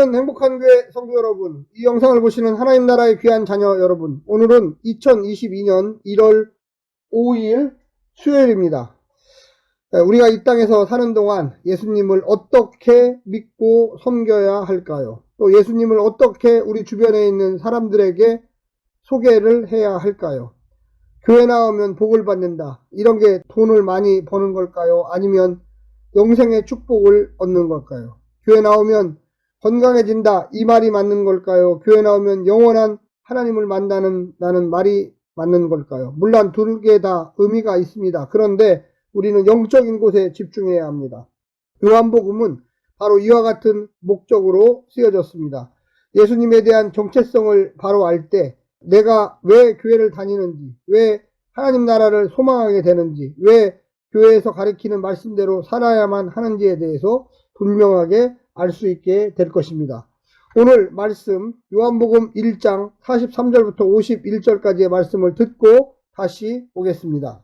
사랑하는 행복한 교회 성도 여러분, 이 영상을 보시는 하나님 나라의 귀한 자녀 여러분, 오늘은 2022년 1월 5일 수요일입니다. 우리가 이 땅에서 사는 동안 예수님을 어떻게 믿고 섬겨야 할까요? 또 예수님을 어떻게 우리 주변에 있는 사람들에게 소개를 해야 할까요? 교회 나오면 복을 받는다, 이런 게 돈을 많이 버는 걸까요? 아니면 영생의 축복을 얻는 걸까요? 교회 나오면 건강해진다, 이 말이 맞는 걸까요? 교회 나오면 영원한 하나님을 만나는 말이 맞는 걸까요? 물론 둘 개 다 의미가 있습니다. 그런데 우리는 영적인 곳에 집중해야 합니다. 요한복음은 바로 이와 같은 목적으로 쓰여졌습니다. 예수님에 대한 정체성을 바로 알 때 내가 왜 교회를 다니는지, 왜 하나님 나라를 소망하게 되는지, 왜 교회에서 가르치는 말씀대로 살아야만 하는지에 대해서 분명하게 알 수 있게 될 것입니다. 오늘 말씀 요한복음 1장 43절부터 51절까지의 말씀을 듣고 다시 오겠습니다.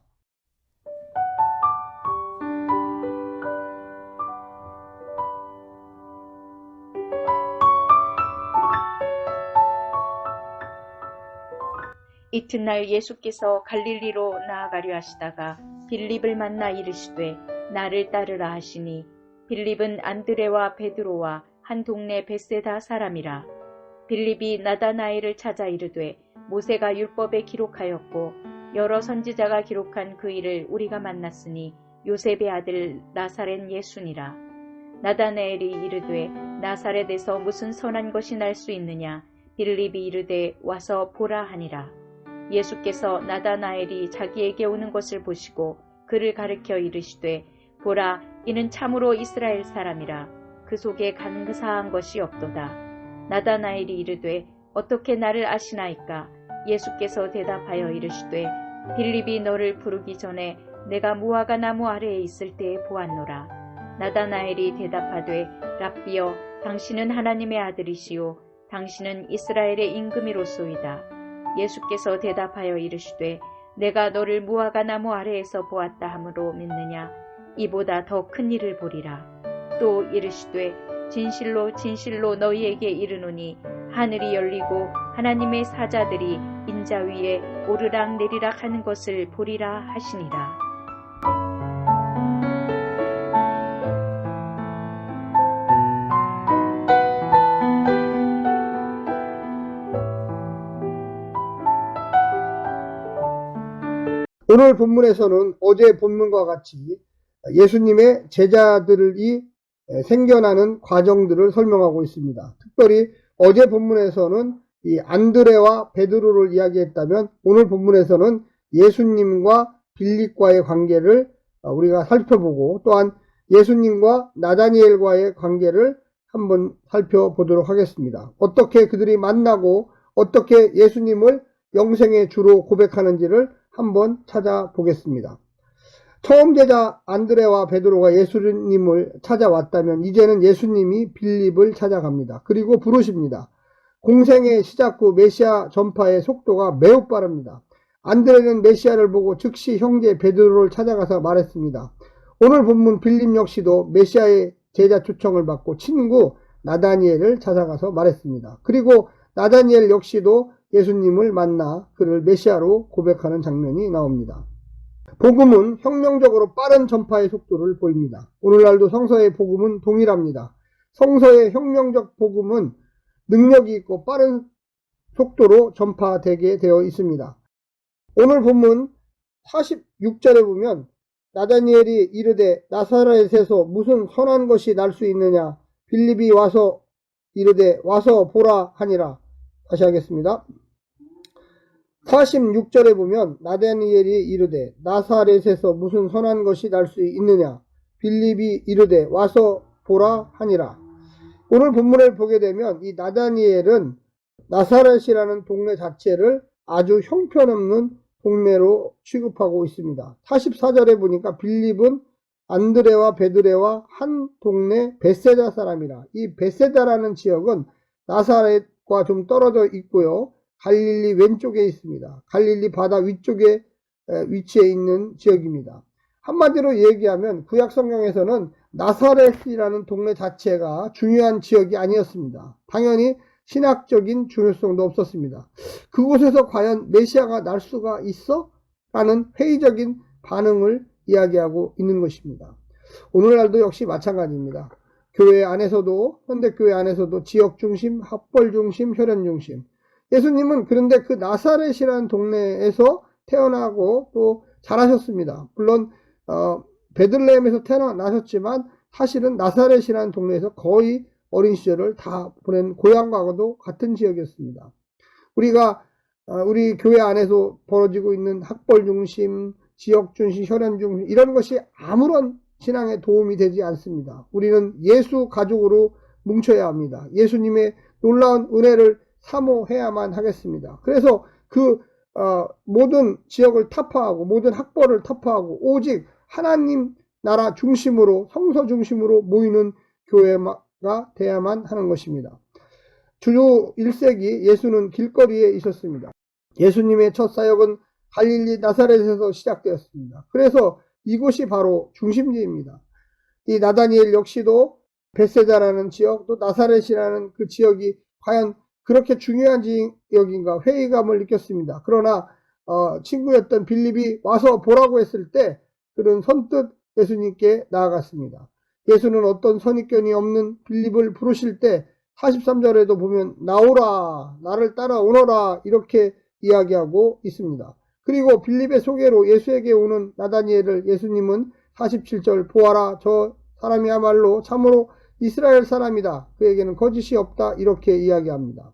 이튿날 예수께서 갈릴리로 나아가려 하시다가 빌립을 만나 이르시되 나를 따르라 하시니 빌립은 안드레와 베드로와 한 동네 벳세다 사람이라. 빌립이 나다나엘을 찾아 이르되 모세가 율법에 기록하였고 여러 선지자가 기록한 그 일을 우리가 만났으니 요셉의 아들 나사렛 예수니라. 나다나엘이 이르되 나사렛에서 무슨 선한 것이 날 수 있느냐? 빌립이 이르되 와서 보라 하니라. 예수께서 나다나엘이 자기에게 오는 것을 보시고 그를 가르켜 이르시되 보라, 이는 참으로 이스라엘 사람이라. 그 속에 간사한 것이 없도다. 나다나엘이 이르되 어떻게 나를 아시나이까? 예수께서 대답하여 이르시되 빌립이 너를 부르기 전에 내가 무화과 나무 아래에 있을 때에 보았노라. 나다나엘이 대답하되 랍비여, 당신은 하나님의 아들이시요 당신은 이스라엘의 임금이로소이다. 예수께서 대답하여 이르시되 내가 너를 무화과 나무 아래에서 보았다 함으로 믿느냐? 이보다 더 큰 일을 보리라. 또 이르시되 진실로 진실로 너희에게 이르노니 하늘이 열리고 하나님의 사자들이 인자 위에 오르락 내리락 하는 것을 보리라 하시니라. 오늘 본문에서는 어제 본문과 같이 예수님의 제자들이 생겨나는 과정들을 설명하고 있습니다. 특별히 어제 본문에서는 이 안드레와 베드로를 이야기했다면 오늘 본문에서는 예수님과 빌립과의 관계를 우리가 살펴보고 또한 예수님과 나다니엘과의 관계를 한번 살펴보도록 하겠습니다. 어떻게 그들이 만나고 어떻게 예수님을 영생의 주로 고백하는지를 한번 찾아보겠습니다. 처음 제자 안드레와 베드로가 예수님을 찾아왔다면 이제는 예수님이 빌립을 찾아갑니다. 그리고 부르십니다. 공생의 시작 후 메시아 전파의 속도가 매우 빠릅니다. 안드레는 메시아를 보고 즉시 형제 베드로를 찾아가서 말했습니다. 오늘 본문 빌립 역시도 메시아의 제자 초청을 받고 친구 나다니엘을 찾아가서 말했습니다. 그리고 나다니엘 역시도 예수님을 만나 그를 메시아로 고백하는 장면이 나옵니다. 복음은 혁명적으로 빠른 전파의 속도를 보입니다. 오늘날도 성서의 복음은 동일합니다. 성서의 혁명적 복음은 능력이 있고 빠른 속도로 전파되게 되어 있습니다. 오늘 본문 46절에 보면 나다니엘이 이르되 나사렛에서 무슨 선한 것이 날 수 있느냐? 빌립이 와서 이르되 와서 보라 하니라. 다시 하겠습니다. 46절에 보면 나다니엘이 이르되 나사렛에서 무슨 선한 것이 날 수 있느냐? 빌립이 이르되 와서 보라 하니라. 오늘 본문을 보게 되면 이 나다니엘은 나사렛이라는 동네 자체를 아주 형편없는 동네로 취급하고 있습니다. 44절에 보니까 빌립은 안드레와 베드레와 한 동네 벳세다 사람이라. 이 벳세다라는 지역은 나사렛과 좀 떨어져 있고요. 갈릴리 왼쪽에 있습니다. 갈릴리 바다 위쪽에 위치해 있는 지역입니다. 한마디로 얘기하면 구약 성경에서는 나사렛이라는 동네 자체가 중요한 지역이 아니었습니다. 당연히 신학적인 중요성도 없었습니다. 그곳에서 과연 메시아가 날 수가 있어? 라는 회의적인 반응을 이야기하고 있는 것입니다. 오늘날도 역시 마찬가지입니다. 교회 안에서도, 현대교회 안에서도 지역 중심, 학벌 중심, 혈연 중심. 예수님은 그런데 그 나사렛이라는 동네에서 태어나고 또 자라셨습니다. 물론 베들레헴에서 태어나셨지만 사실은 나사렛이라는 동네에서 거의 어린 시절을 다 보낸 고향과도 같은 지역이었습니다. 우리 교회 안에서 벌어지고 있는 학벌 중심, 지역 중심, 혈연 중심 이런 것이 아무런 신앙에 도움이 되지 않습니다. 우리는 예수 가족으로 뭉쳐야 합니다. 예수님의 놀라운 은혜를 사모해야만 하겠습니다. 그래서 모든 지역을 타파하고 모든 학벌을 타파하고 오직 하나님 나라 중심으로 성서 중심으로 모이는 교회가 돼야만 하는 것입니다. 주요 1세기 예수는 길거리에 있었습니다. 예수님의 첫 사역은 갈릴리 나사렛에서 시작되었습니다. 그래서 이곳이 바로 중심지입니다. 이 나다니엘 역시도 벳세다라는 지역, 또 나사렛이라는 그 지역이 과연 그렇게 중요한 지역인가 회의감을 느꼈습니다. 그러나 친구였던 빌립이 와서 보라고 했을 때 그는 선뜻 예수님께 나아갔습니다. 예수는 어떤 선입견이 없는 빌립을 부르실 때 43절에도 보면 나오라, 나를 따라오너라 이렇게 이야기하고 있습니다. 그리고 빌립의 소개로 예수에게 오는 나다니엘을 예수님은 47절 보아라 저 사람이야말로 참으로 이스라엘 사람이다. 그에게는 거짓이 없다. 이렇게 이야기합니다.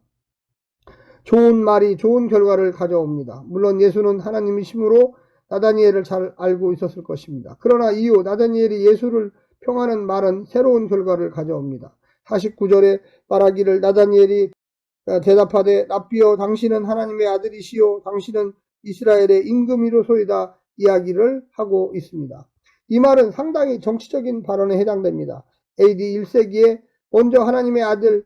좋은 말이 좋은 결과를 가져옵니다. 물론 예수는 하나님이심으로 나다니엘을 잘 알고 있었을 것입니다. 그러나 이후 나다니엘이 예수를 평하는 말은 새로운 결과를 가져옵니다. 49절에 말하기를 나다니엘이 대답하되 랍비여 당신은 하나님의 아들이시요 당신은 이스라엘의 임금이로소이다 이야기를 하고 있습니다. 이 말은 상당히 정치적인 발언에 해당됩니다. AD 1세기에 먼저 하나님의 아들은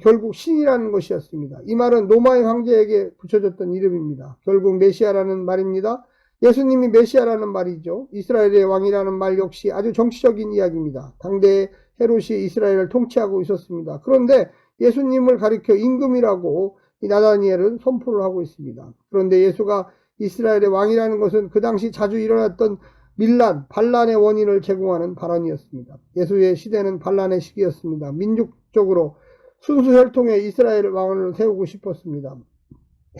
결국 신이라는 것이었습니다. 이 말은 로마의 황제에게 붙여졌던 이름입니다. 결국 메시아라는 말입니다. 예수님이 메시아라는 말이죠. 이스라엘의 왕이라는 말 역시 아주 정치적인 이야기입니다. 당대의 헤롯이 이스라엘을 통치하고 있었습니다. 그런데 예수님을 가리켜 임금이라고 이 나다니엘은 선포를 하고 있습니다. 그런데 예수가 이스라엘의 왕이라는 것은 그 당시 자주 일어났던 밀란, 반란의 원인을 제공하는 발언이었습니다. 예수의 시대는 반란의 시기였습니다. 민족적으로 순수 혈통의 이스라엘 왕을 세우고 싶었습니다.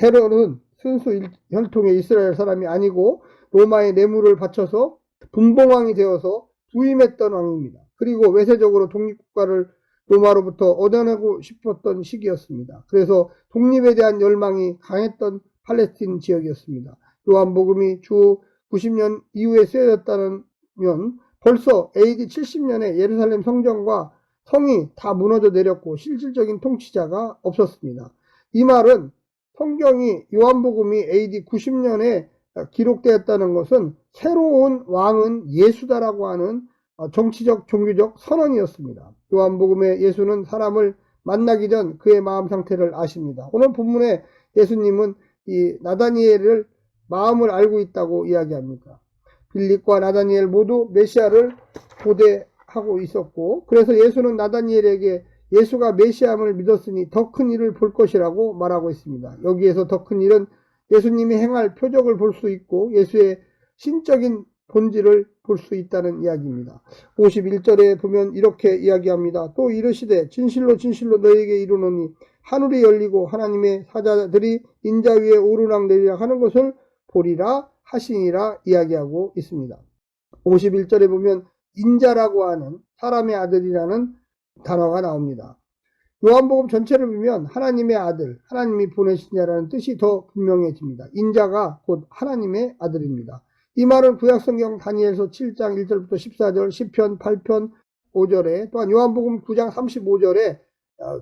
헤롯은 순수 혈통의 이스라엘 사람이 아니고 로마의 뇌물을 바쳐서 분봉왕이 되어서 부임했던 왕입니다. 그리고 외세적으로 독립국가를 로마로부터 얻어내고 싶었던 시기였습니다. 그래서 독립에 대한 열망이 강했던 팔레스틴 지역이었습니다. 요한복음이 주 90년 이후에 쓰여졌다면 벌써 AD 70년에 예루살렘 성전과 성이 다 무너져 내렸고 실질적인 통치자가 없었습니다. 이 말은 성경이 요한복음이 AD 90년에 기록되었다는 것은 새로운 왕은 예수다라고 하는 정치적 종교적 선언이었습니다. 요한복음의 예수는 사람을 만나기 전 그의 마음 상태를 아십니다. 오늘 본문에 예수님은 이 나다니엘을 마음을 알고 있다고 이야기합니다. 빌립과 나다니엘 모두 메시아를 고대하고 있었고 그래서 예수는 나다니엘에게 예수가 메시아임을 믿었으니 더 큰 일을 볼 것이라고 말하고 있습니다. 여기에서 더 큰 일은 예수님이 행할 표적을 볼 수 있고 예수의 신적인 본질을 볼 수 있다는 이야기입니다. 51절에 보면 이렇게 이야기합니다. 또 이르시되 진실로 진실로 너에게 이르노니 하늘이 열리고 하나님의 사자들이 인자 위에 오르락내리락 하는 것을 보리라 하시니라 이야기하고 있습니다. 51절에 보면 인자라고 하는 사람의 아들이라는 단어가 나옵니다. 요한복음 전체를 보면 하나님의 아들, 하나님이 보내신 자라는 뜻이 더 분명해집니다. 인자가 곧 하나님의 아들입니다. 이 말은 구약성경 다니엘서 7장 1절부터 14절, 시편 8편 5절에 또한 요한복음 9장 35절에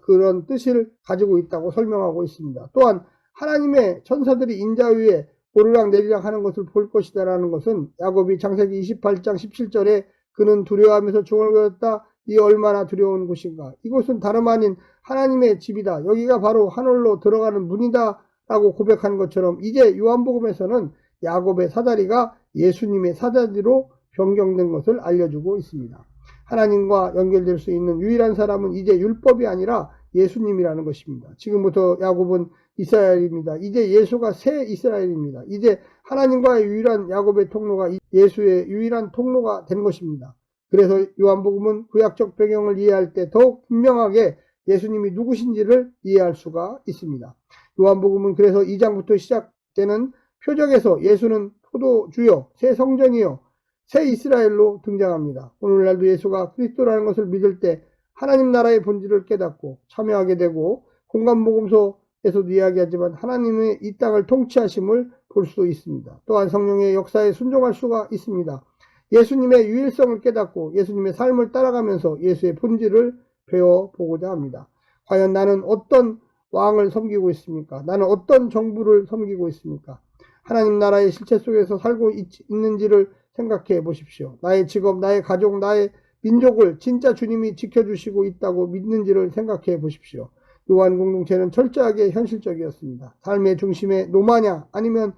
그런 뜻을 가지고 있다고 설명하고 있습니다. 또한 하나님의 천사들이 인자 위에 오르락내리락 하는 것을 볼 것이다 라는 것은 야고비 창세기 28장 17절에 그는 두려워하면서 종을 걸었다. 이 얼마나 두려운 곳인가. 이곳은 다름 아닌 하나님의 집이다. 여기가 바로 하늘로 들어가는 문이다 라고 고백한 것처럼 이제 요한복음에서는 야곱의 사다리가 예수님의 사다리로 변경된 것을 알려주고 있습니다. 하나님과 연결될 수 있는 유일한 사람은 이제 율법이 아니라 예수님이라는 것입니다. 지금부터 야곱은 이스라엘입니다. 이제 예수가 새 이스라엘입니다. 이제 하나님과의 유일한 야곱의 통로가 예수의 유일한 통로가 된 것입니다. 그래서 요한복음은 구약적 배경을 이해할 때 더욱 분명하게 예수님이 누구신지를 이해할 수가 있습니다. 요한복음은 그래서 2장부터 시작되는 표적에서 예수는 포도주요, 새 성전이요, 새 이스라엘로 등장합니다. 오늘날도 예수가 그리스도라는 것을 믿을 때 하나님 나라의 본질을 깨닫고 참여하게 되고, 공간복음서에서도 이야기하지만 하나님의 이 땅을 통치하심을 볼 수 있습니다. 또한 성령의 역사에 순종할 수가 있습니다. 예수님의 유일성을 깨닫고 예수님의 삶을 따라가면서 예수의 본질을 배워보고자 합니다. 과연 나는 어떤 왕을 섬기고 있습니까? 나는 어떤 정부를 섬기고 있습니까? 하나님 나라의 실체 속에서 살고 있는지를 생각해 보십시오. 나의 직업, 나의 가족, 나의 민족을 진짜 주님이 지켜주시고 있다고 믿는지를 생각해 보십시오. 요한 공동체는 철저하게 현실적이었습니다. 삶의 중심에 노마냐 아니면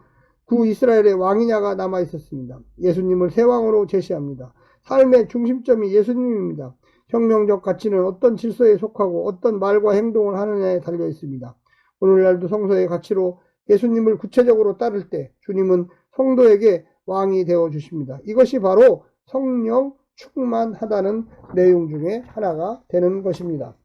구이스라엘의 왕이냐가 남아 있었습니다. 예수님을 새 왕으로 제시합니다. 삶의 중심점이 예수님입니다. 혁명적 가치는 어떤 질서에 속하고 어떤 말과 행동을 하느냐에 달려 있습니다. 오늘날도 성서의 가치로 예수님을 구체적으로 따를 때 주님은 성도에게 왕이 되어 주십니다. 이것이 바로 성령 충만하다는 내용 중에 하나가 되는 것입니다.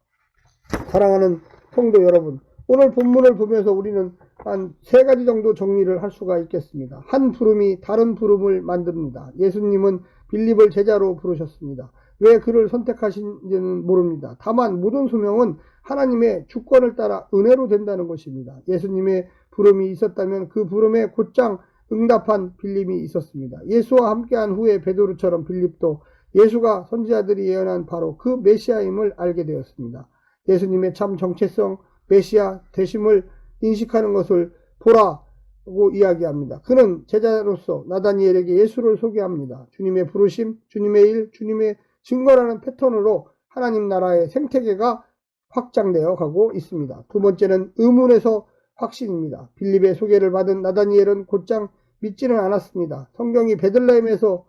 사랑하는 성도 여러분, 오늘 본문을 보면서 우리는 한 세 가지 정도 정리를 할 수가 있겠습니다. 한 부름이 다른 부름을 만듭니다. 예수님은 빌립을 제자로 부르셨습니다. 왜 그를 선택하신지는 모릅니다. 다만 모든 소명은 하나님의 주권을 따라 은혜로 된다는 것입니다. 예수님의 부름이 있었다면 그 부름에 곧장 응답한 빌립이 있었습니다. 예수와 함께한 후에 베드로처럼 빌립도 예수가 선지자들이 예언한 바로 그 메시아임을 알게 되었습니다. 예수님의 참 정체성, 메시아 되심을 인식하는 것을 보라고 이야기합니다. 그는 제자로서 나다니엘에게 예수를 소개합니다. 주님의 부르심, 주님의 일, 주님의 증거라는 패턴으로 하나님 나라의 생태계가 확장되어 가고 있습니다. 두 번째는 의문에서 확신입니다. 빌립의 소개를 받은 나다니엘은 곧장 믿지는 않았습니다. 성경이 베들레헴에서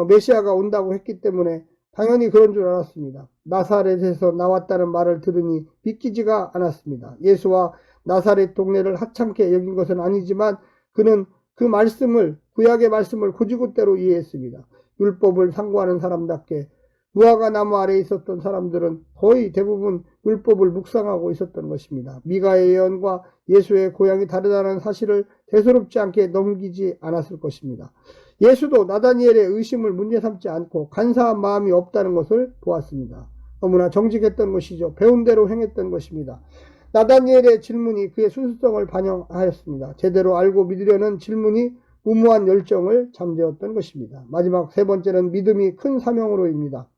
메시아가 온다고 했기 때문에 당연히 그런 줄 알았습니다. 나사렛에서 나왔다는 말을 들으니 믿기지가 않았습니다. 예수와 나사렛 동네를 하찮게 여긴 것은 아니지만 그는 그 말씀을, 구약의 말씀을 고지고대로 이해했습니다. 율법을 상고하는 사람답게 무화과 나무 아래에 있었던 사람들은 거의 대부분 율법을 묵상하고 있었던 것입니다. 미가의 예언과 예수의 고향이 다르다는 사실을 대수롭지 않게 넘기지 않았을 것입니다. 예수도 나다니엘의 의심을 문제 삼지 않고 간사한 마음이 없다는 것을 보았습니다. 너무나 정직했던 것이죠. 배운 대로 행했던 것입니다. 나다니엘의 질문이 그의 순수성을 반영하였습니다. 제대로 알고 믿으려는 질문이 무모한 열정을 잠재웠던 것입니다. 마지막 세 번째는 믿음이 큰 사명으로입니다.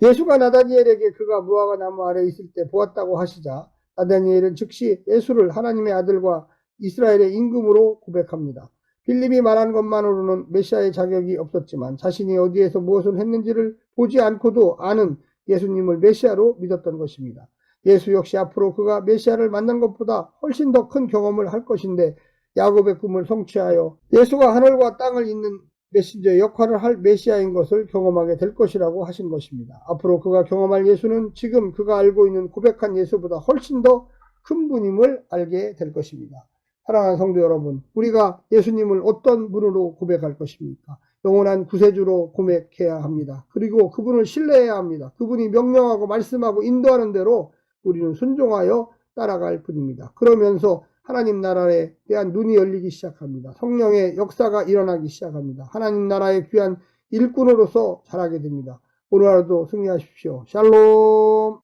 예수가 나다니엘에게 그가 무화과 나무 아래에 있을 때 보았다고 하시자 나다니엘은 즉시 예수를 하나님의 아들과 이스라엘의 임금으로 고백합니다. 빌립이 말한 것만으로는 메시아의 자격이 없었지만 자신이 어디에서 무엇을 했는지를 보지 않고도 아는 예수님을 메시아로 믿었던 것입니다. 예수 역시 앞으로 그가 메시아를 만난 것보다 훨씬 더 큰 경험을 할 것인데 야곱의 꿈을 성취하여 예수가 하늘과 땅을 잇는 메신저의 역할을 할 메시아인 것을 경험하게 될 것이라고 하신 것입니다. 앞으로 그가 경험할 예수는 지금 그가 알고 있는 고백한 예수보다 훨씬 더 큰 분임을 알게 될 것입니다. 사랑하는 성도 여러분, 우리가 예수님을 어떤 분으로 고백할 것입니까? 영원한 구세주로 고백해야 합니다. 그리고 그분을 신뢰해야 합니다. 그분이 명령하고 말씀하고 인도하는 대로 우리는 순종하여 따라갈 뿐입니다. 그러면서 하나님 나라에 대한 눈이 열리기 시작합니다. 성령의 역사가 일어나기 시작합니다. 하나님 나라의 귀한 일꾼으로서 자라게 됩니다. 오늘 하루도 승리하십시오. 샬롬.